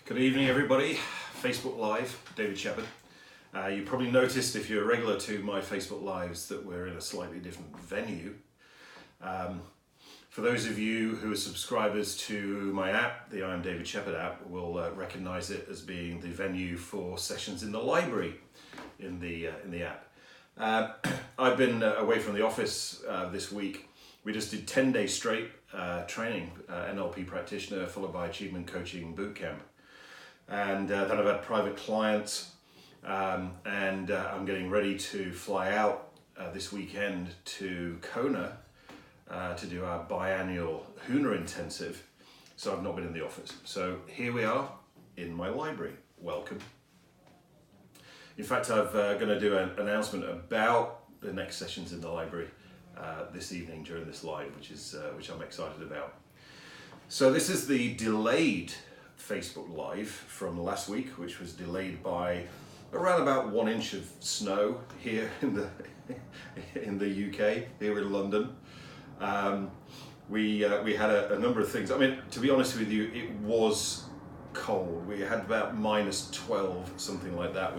Good evening, everybody. Facebook Live, David Shepherd. You probably noticed, if you're a regular to my Facebook Lives, that we're in a slightly different venue. For those of you who are subscribers to my app, the I Am David Shepherd app, will recognize it as being the venue for sessions in the library in the app. I've been away from the office this week. We just did 10 days straight training, NLP practitioner, followed by Achievement Coaching Bootcamp. And then I've had private clients, and I'm getting ready to fly out this weekend to Kona to do our biannual HUNA intensive. So I've not been in the office. So here we are in my library. Welcome. In fact, I'm going to do an announcement about the next sessions in the library this evening during this live, which I'm excited about. So this is the delayed Facebook Live from last week, which was delayed by around about 1 inch of snow here in the UK, here in London. We had a number of things. I mean, to be honest with you, it was cold. We had about minus 12, something like that,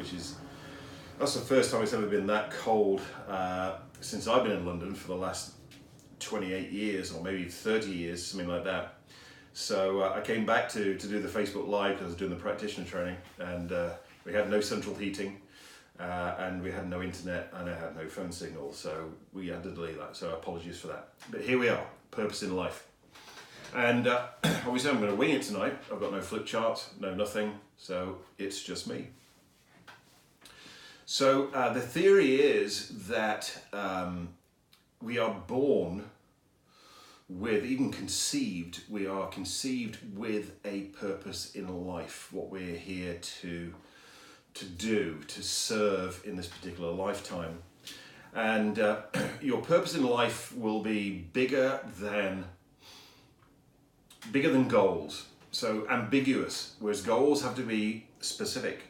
that's the first time it's ever been that cold since I've been in London for the last 28 years, or maybe 30 years, something like that. So I came back to do the Facebook Live because I was doing the practitioner training, and we had no central heating, and we had no internet, and I had no phone signal, so we had to delay that, so apologies for that. But here we are, purpose in life. And obviously I'm going to wing it tonight. I've got no flip charts, no nothing, so it's just me. So the theory is that we are born with, even conceived, we are conceived with a purpose in life, what we're here to do, to serve in this particular lifetime. And your purpose in life will be bigger than goals, so ambiguous, whereas goals have to be specific.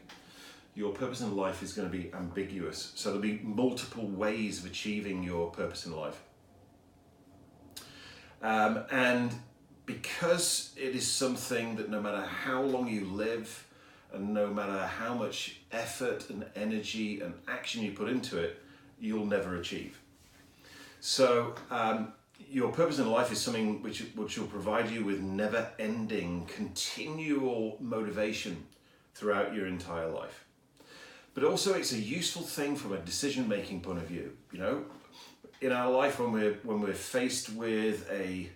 Your purpose in life is going to be ambiguous, so there'll be multiple ways of achieving your purpose in life. And because it is something that no matter how long you live and no matter how much effort and energy and action you put into it, you'll never achieve. So your purpose in life is something which will provide you with never-ending, continual motivation throughout your entire life. But also it's a useful thing from a decision-making point of view. You know, in our life, when we're faced with a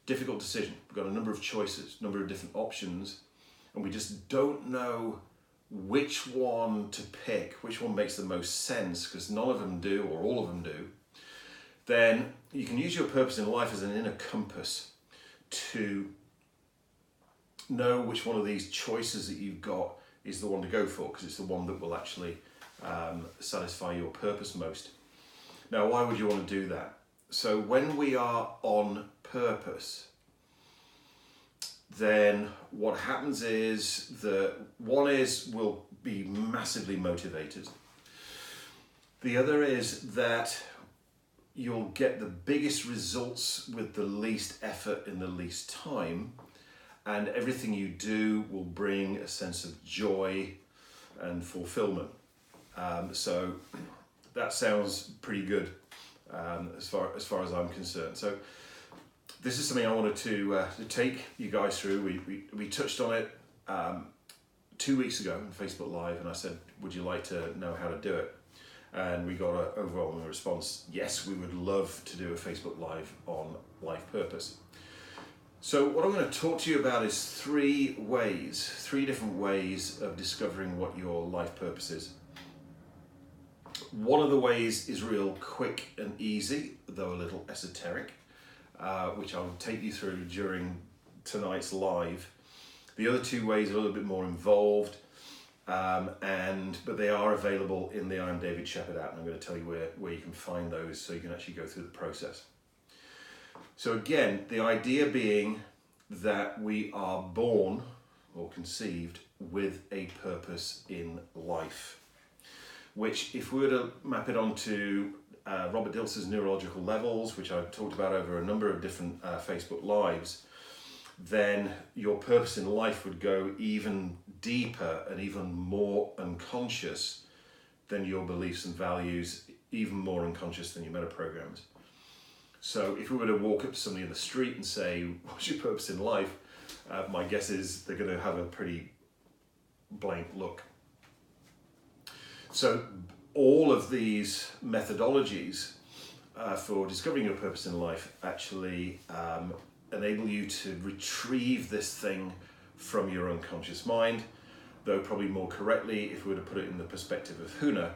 difficult decision, we've got a number of choices, a number of different options, and we just don't know which one to pick, which one makes the most sense, because none of them do, or all of them do, then you can use your purpose in life as an inner compass to know which one of these choices that you've got is the one to go for, because it's the one that will actually satisfy your purpose most. Now, why would you want to do that? So when we are on purpose, then what happens is that one is we'll be massively motivated. The other is that you'll get the biggest results with the least effort in the least time, and everything you do will bring a sense of joy and fulfillment. So that sounds pretty good as far as I'm concerned. So this is something I wanted to take you guys through. We touched on it 2 weeks ago on Facebook Live, and I said, would you like to know how to do it? And we got an overwhelming response. Yes, we would love to do a Facebook Live on life purpose. So what I'm going to talk to you about is three different ways of discovering what your life purpose is. One of the ways is real quick and easy, though a little esoteric, which I'll take you through during tonight's live. The other two ways are a little bit more involved, but they are available in the I Am David Shepherd app, and I'm going to tell you where you can find those so you can actually go through the process. So again, the idea being that we are born or conceived with a purpose in life, which, if we were to map it onto Robert Dilts's neurological levels, which I've talked about over a number of different Facebook Lives, then your purpose in life would go even deeper and even more unconscious than your beliefs and values, even more unconscious than your meta programs. So if we were to walk up to somebody in the street and say, what's your purpose in life? My guess is they're going to have a pretty blank look. So all of these methodologies for discovering your purpose in life actually enable you to retrieve this thing from your unconscious mind, though probably more correctly, if we were to put it in the perspective of Huna,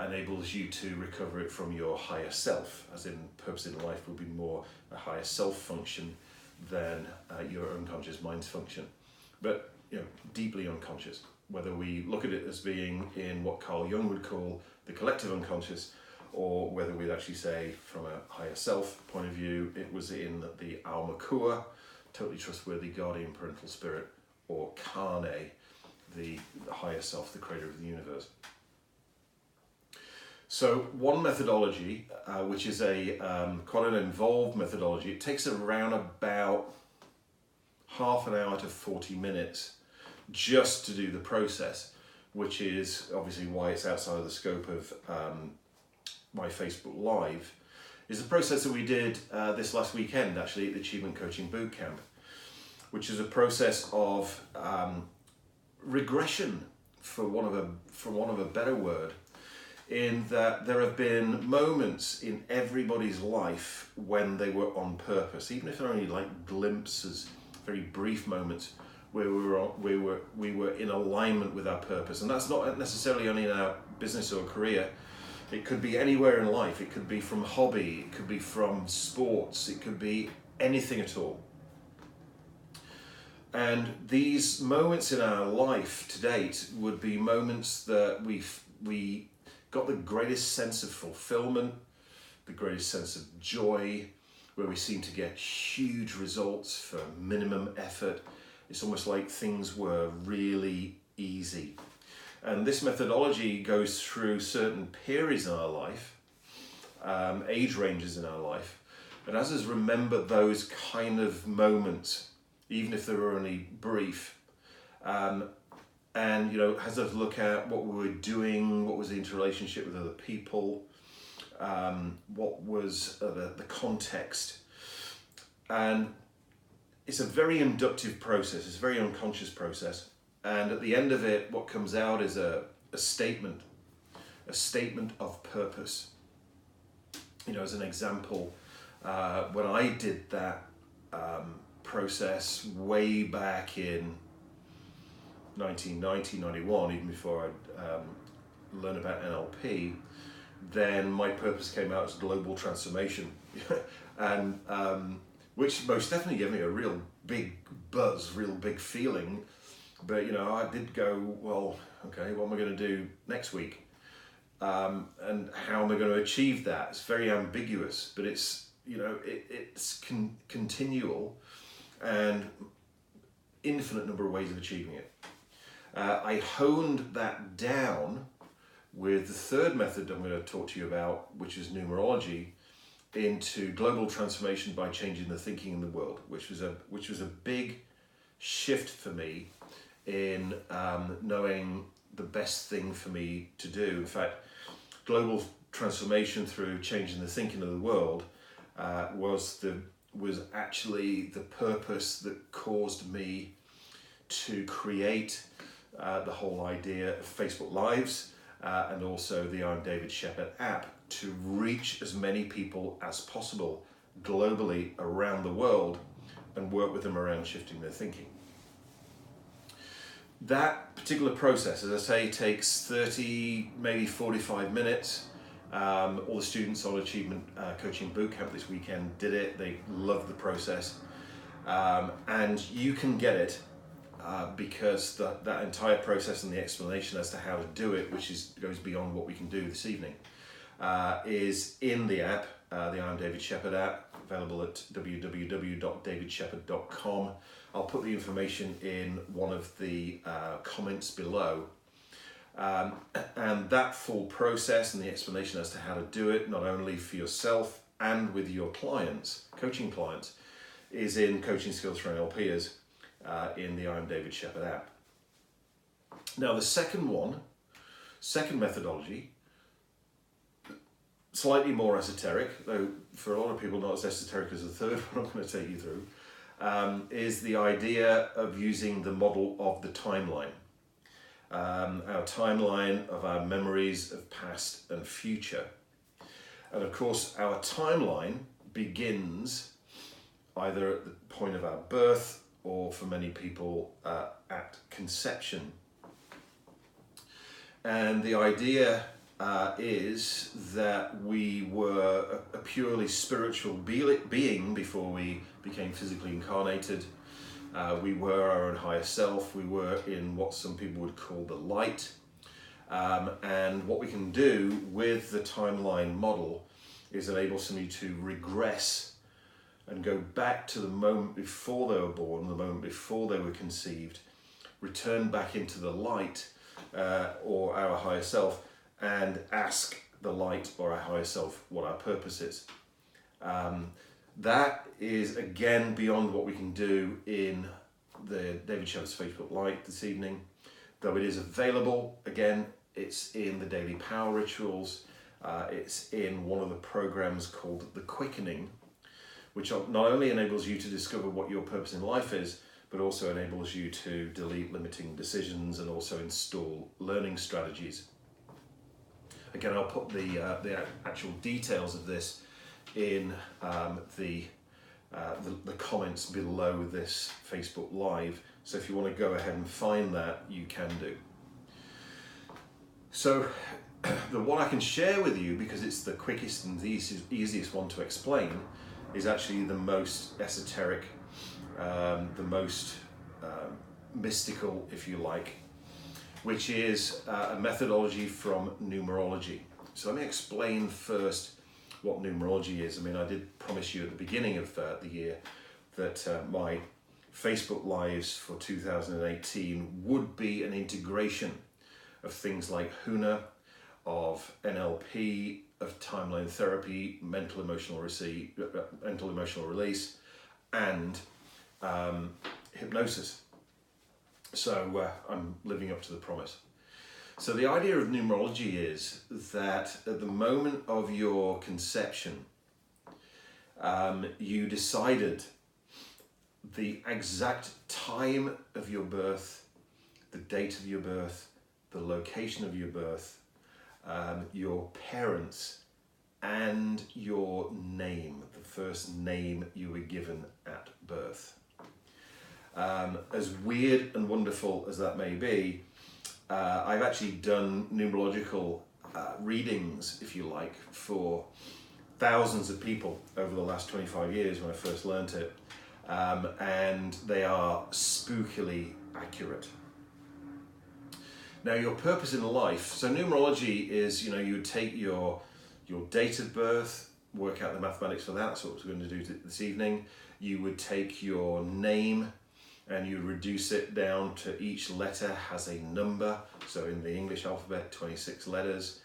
enables you to recover it from your higher self, as in purpose in life will be more a higher self function than your unconscious mind's function, but deeply unconscious. Whether we look at it as being in what Carl Jung would call the collective unconscious, or whether we'd actually say from a higher self point of view, it was in the Alma Kua, totally trustworthy guardian parental spirit, or Kane, the higher self, the creator of the universe. So one methodology, which is quite an involved methodology, it takes around about half an hour to 40 minutes just to do the process, which is obviously why it's outside of the scope of my Facebook Live, is the process that we did this last weekend actually at the Achievement Coaching Bootcamp, which is a process of regression, for want of a better word, in that there have been moments in everybody's life when they were on purpose, even if they're only like glimpses, very brief moments where we were in alignment with our purpose. And that's not necessarily only in our business or career. It could be anywhere in life. It could be from hobby, it could be from sports, it could be anything at all. And these moments in our life to date would be moments that we got the greatest sense of fulfillment, the greatest sense of joy, where we seem to get huge results for minimum effort. It's almost like things were really easy. And this methodology goes through certain periods in our life, age ranges in our life, and as us remember those kind of moments, even if they were only brief, and has us look at what we were doing, what was the interrelationship with other people, what was the context. And it's a very inductive process, it's a very unconscious process. And at the end of it, what comes out is a statement of purpose. As an example, when I did that process way back in 1990, 91, even before I'd learned about NLP, then my purpose came out as global transformation. And which most definitely gave me a real big buzz, real big feeling. But I did go, well, okay, what am I going to do next week? And how am I going to achieve that? It's very ambiguous, but it's continual and infinite number of ways of achieving it. I honed that down with the third method I'm going to talk to you about, which is numerology, into global transformation by changing the thinking in the world, which was a big shift for me in knowing the best thing for me to do. In fact, global transformation through changing the thinking of the world was actually the purpose that caused me to create the whole idea of Facebook Lives and also the I'm David Shepherd app, to reach as many people as possible globally around the world and work with them around shifting their thinking. That particular process, as I say, takes 30, maybe 45 minutes. All the students on Achievement Coaching Bootcamp this weekend did it. They loved the process. And you can get it because that entire process and the explanation as to how to do it, which goes beyond what we can do this evening, is in the app, the I'm David Shepherd app, available at www.davidshepherd.com. I'll put the information in one of the comments below. And that full process and the explanation as to how to do it, not only for yourself and with your clients, coaching clients, is in Coaching Skills for NLPers in the I'm David Shepherd app. Now the second methodology, slightly more esoteric, though for a lot of people not as esoteric as the third one I'm going to take you through, is the idea of using the model of the timeline. Our timeline of our memories of past and future. And of course, our timeline begins either at the point of our birth or for many people at conception. And the idea is that we were a purely spiritual being before we became physically incarnated. We were our own higher self. We were in what some people would call the light. And what we can do with the timeline model is enable somebody to regress and go back to the moment before they were born, the moment before they were conceived, return back into the light or our higher self, and ask the light or our higher self what our purpose is. That is again beyond what we can do in the David Shepherd's Facebook Live this evening, though it is available. Again, it's in the Daily Power Rituals. It's in one of the programs called The Quickening, which not only enables you to discover what your purpose in life is, but also enables you to delete limiting decisions and also install learning strategies. Again, I'll put the actual details of this in the comments below this Facebook Live. So if you want to go ahead and find that, you can do. So the one I can share with you, because it's the quickest and the easiest one to explain, is actually the most esoteric, the most mystical, if you like, which is a methodology from numerology. So let me explain first what numerology is. I mean, I did promise you at the beginning of the year that my Facebook Lives for 2018 would be an integration of things like HUNA, of NLP, of timeline therapy, mental emotional release, and hypnosis. So I'm living up to the promise. So the idea of numerology is that at the moment of your conception, you decided the exact time of your birth, the date of your birth, the location of your birth, your parents, and your name, the first name you were given at birth. As weird and wonderful as that may be, I've actually done numerological readings, if you like, for thousands of people over the last 25 years when I first learnt it, and they are spookily accurate. Now, your purpose in life, so numerology is, you would take your date of birth, work out the mathematics for that. That's what we're going to do this evening. You would take your name and you reduce it down to each letter has a number. So in the English alphabet, 26 letters,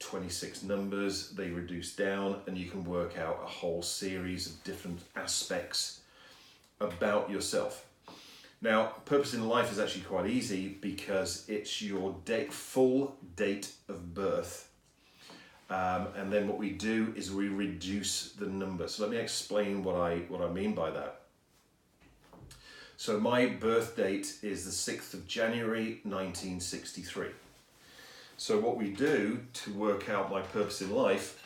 26 numbers, they reduce down, and you can work out a whole series of different aspects about yourself. Now, purpose in life is actually quite easy because it's your full date of birth. And then what we do is we reduce the number. So let me explain what I mean by that. So my birth date is the 6th of January 1963. So what we do to work out my purpose in life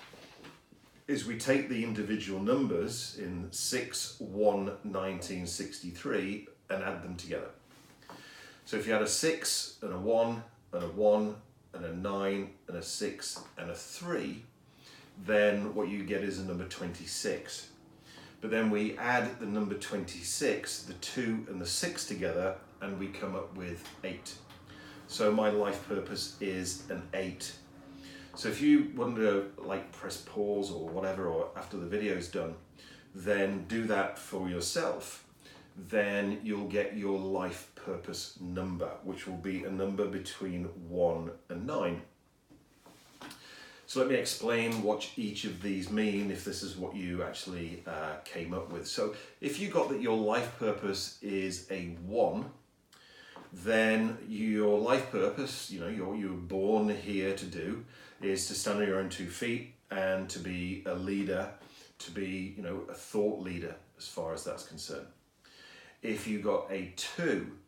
is we take the individual numbers in 6/1/1963 and add them together. So if you had a 6 and a 1 and a 1 and a 9 and a 6 and a 3, then what you get is a number 26. But then we add the number 26, the 2 and the 6 together, and we come up with 8. So my life purpose is an 8. So if you want to press pause or whatever, or after the video's done, then do that for yourself. Then you'll get your life purpose number, which will be a number between 1 and 9. So let me explain what each of these mean if this is what you actually came up with. So if you got that your life purpose is a 1, then your life purpose, you were born here to do, is to stand on your own 2 feet and to be a leader, to be, a thought leader as far as that's concerned. If you got a 2,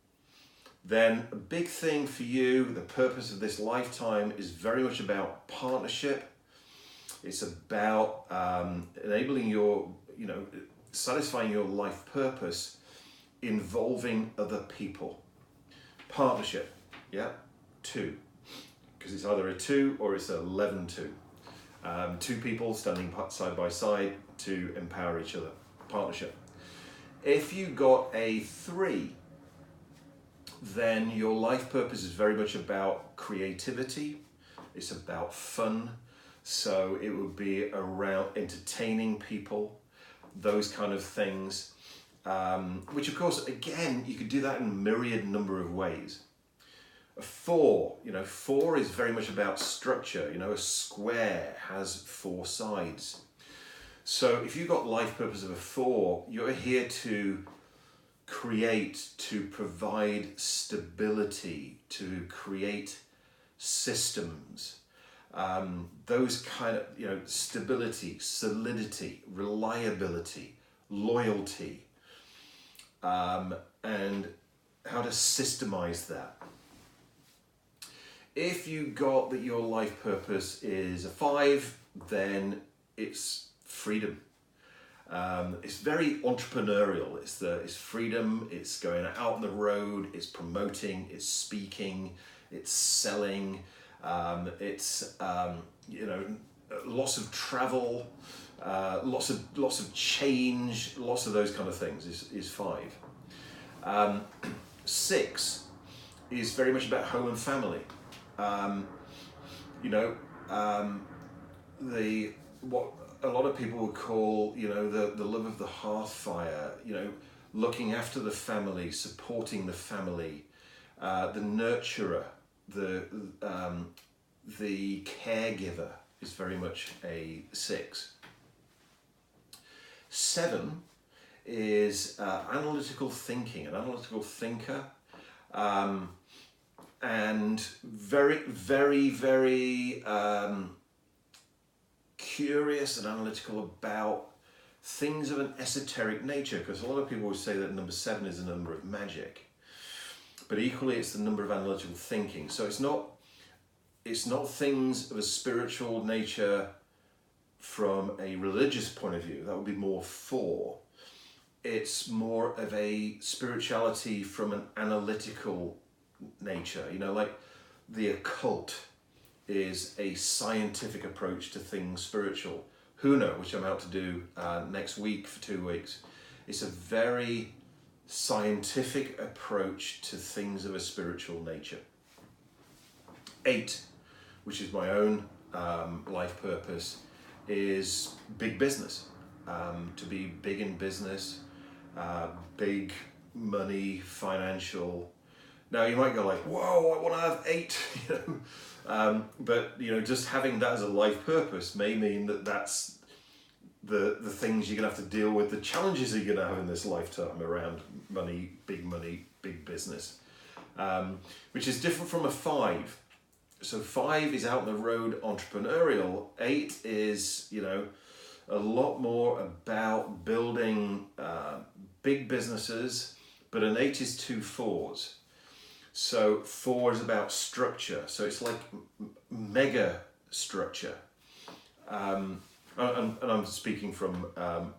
then a big thing for you, the purpose of this lifetime is very much about partnership. It's about enabling your, satisfying your life purpose, involving other people. Partnership, 2, because it's either a 2 or it's 11-2. 2 people standing side by side to empower each other. Partnership. If you got a 3, then your life purpose is very much about creativity. It's about fun. So it would be around entertaining people, those kind of things. Which of course, again, you could do that in a myriad number of ways. A 4, 4 is very much about structure. A square has 4 sides. So if you've got life purpose of a 4, you're here to create, to provide stability, to create systems. Those kind of, stability, solidity, reliability, loyalty, and how to systemize that. If you got that your life purpose is a 5, then it's freedom. It's very entrepreneurial. It's freedom. It's going out on the road. It's promoting. It's speaking. It's selling. It's lots of travel, lots of change, lots of those kind of things is 5. 6 is very much about home and family. What a lot of people would call, the love of the hearth fire, looking after the family, supporting the family, the nurturer, the caregiver is very much a 6. 7 is analytical thinking, an analytical thinker, and very, very, very curious and analytical about things of an esoteric nature, because a lot of people would say that number 7 is a number of magic, but equally it's the number of analytical thinking. So it's not things of a spiritual nature from a religious point of view. That would be more 4. It's more of a spirituality from an analytical nature, like the occult is a scientific approach to things spiritual. Huna, which I'm out to do next week for 2 weeks, it's a very scientific approach to things of a spiritual nature. 8, which is my own life purpose, is big business. To be big in business, big money, financial. Now you might go like, whoa, I want to have 8, but just having that as a life purpose may mean that that's the things you're gonna have to deal with, the challenges you're gonna have in this lifetime around money, big business, which is different from a 5. So 5 is out on the road, entrepreneurial. 8 is a lot more about building big businesses, but an 8 is 2 4s. So 4 is about structure. So it's like mega structure. And I'm speaking from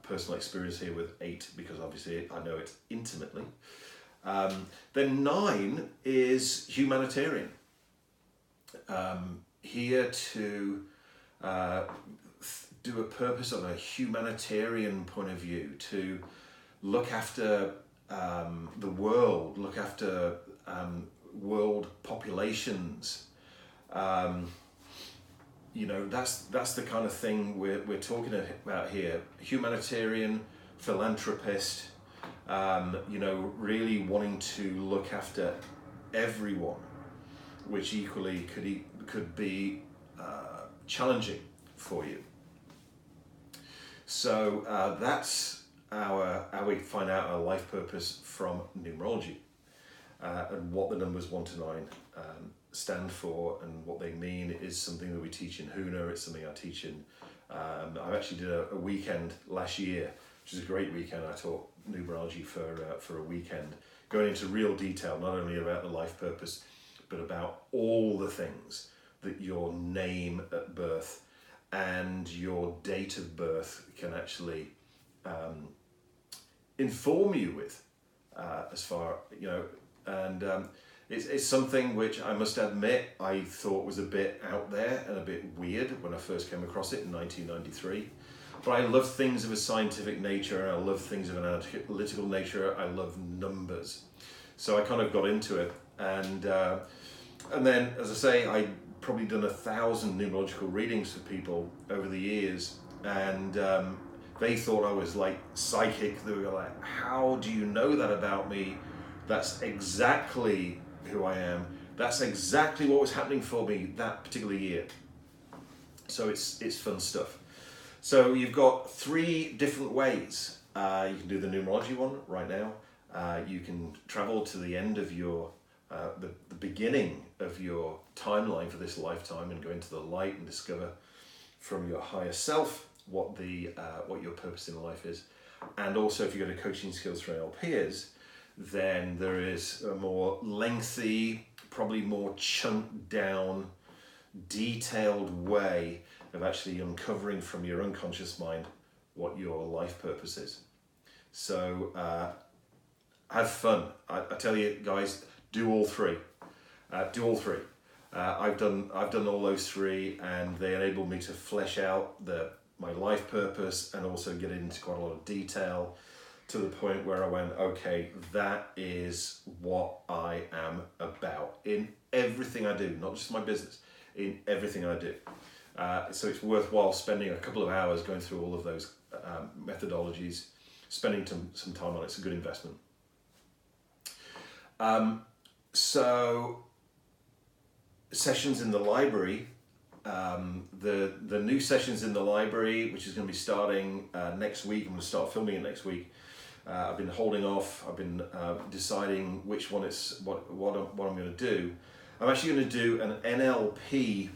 personal experience here with 8, because obviously I know it intimately. Then 9 is humanitarian. Here to do a purpose of a humanitarian point of view, to look after the world, look after world populations. That's the kind of thing we're talking about here. Humanitarian, philanthropist, really wanting to look after everyone, which equally could be challenging for you. So that's how we find out our life purpose from numerology, and what the numbers 1 to 9 stand for and what they mean is something that we teach in Huna. It's something I teach in. I actually did a weekend last year, which is a great weekend. I taught numerology for a weekend, going into real detail, not only about the life purpose, but about all the things that your name at birth and your date of birth can actually inform you with, as far, and it's something which I must admit I thought was a bit out there and a bit weird when I first came across it in 1993. But I love things of a scientific nature, and I love things of an analytical nature. I love numbers. So I kind of got into it, and then, as I say, I'd probably done 1,000 numerological readings for people over the years, and they thought I was like psychic. They were like, how do you know that about me? That's exactly who I am. That's exactly what was happening for me that particular year. So it's fun stuff. So you've got 3 different ways. You can do the numerology one right now. You can travel to the end of your, the beginning of your timeline for this lifetime and go into the light and discover from your higher self what your purpose in life is. And also, if you go to Coaching Skills for NLPers, then there is a more lengthy, probably more chunked down, detailed way of actually uncovering from your unconscious mind what your life purpose is. So have fun. I tell you guys, do all 3. Do all 3. I've done all those 3, and they enable me to flesh out my life purpose and also get into quite a lot of detail, to the point where I went, okay, that is what I am about in everything I do, not just my business, in everything I do. So it's worthwhile spending a couple of hours going through all of those methodologies, spending some time on it. It's a good investment. So sessions in the library, the new sessions in the library, which is going to be starting next week. I'm going to start filming it next week. I've been holding off. I've been deciding which one it's what I'm going to do. I'm actually going to do an NLP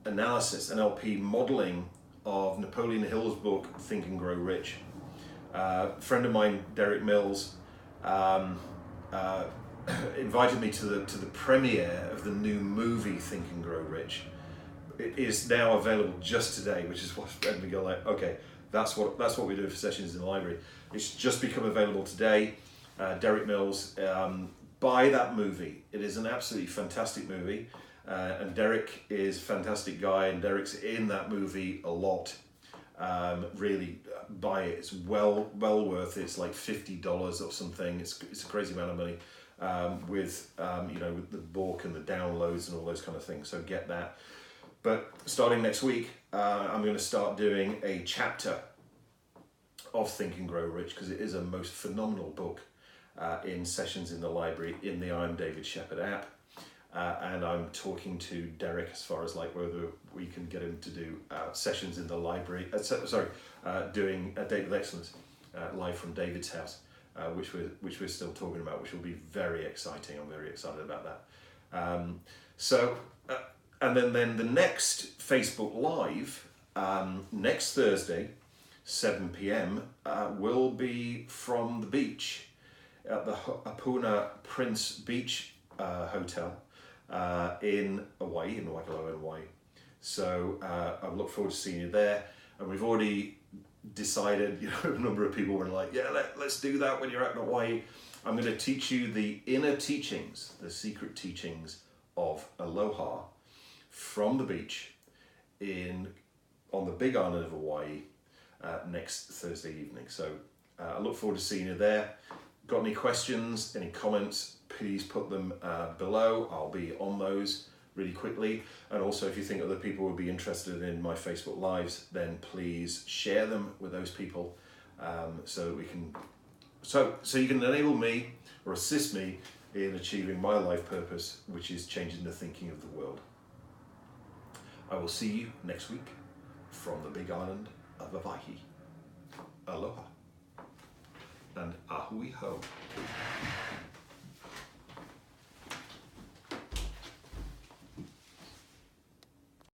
analysis, NLP modeling of Napoleon Hill's book Think and Grow Rich. A friend of mine, Derek Mills, invited me to the premiere of the new movie Think and Grow Rich. It is now available just today, which is what made me go like, okay, that's what we do for sessions in the library. It's just become available today. Derek Mills, buy that movie. It is an absolutely fantastic movie, and Derek is a fantastic guy, and Derek's in that movie a lot. Really buy it. It's well worth it. It's like $50 or something. It's a crazy amount of money, with with the book and the downloads and all those kind of things. So get that. But starting next week, I'm going to start doing a chapter of Think and Grow Rich, because it is a most phenomenal book, in sessions in the library in the I'm David Shepherd app. And I'm talking to Derek as far as like whether we can get him to do sessions in the library. Doing a Date with Excellence live from David's house, which we're still talking about, which will be very exciting. I'm very excited about that. And then the next Facebook Live, next Thursday, 7 p.m, will be from the beach at the Hapuna Prince Beach Hotel in Hawaii, in Waikoloa, Hawaii. So I look forward to seeing you there. And we've already decided, a number of people were like, yeah, let's do that when you're out in Hawaii. I'm going to teach you the inner teachings, the secret teachings of Aloha from the beach on the Big Island of Hawaii next Thursday evening. So I look forward to seeing you there. Got any questions, any comments, please put them below. I'll be on those really quickly. And also, if you think other people would be interested in my Facebook Lives, then please share them with those people, so that we can, so you can enable me or assist me in achieving my life purpose, which is changing the thinking of the world. I will see you next week from the big island of Hawaii. Aloha and ahui ho.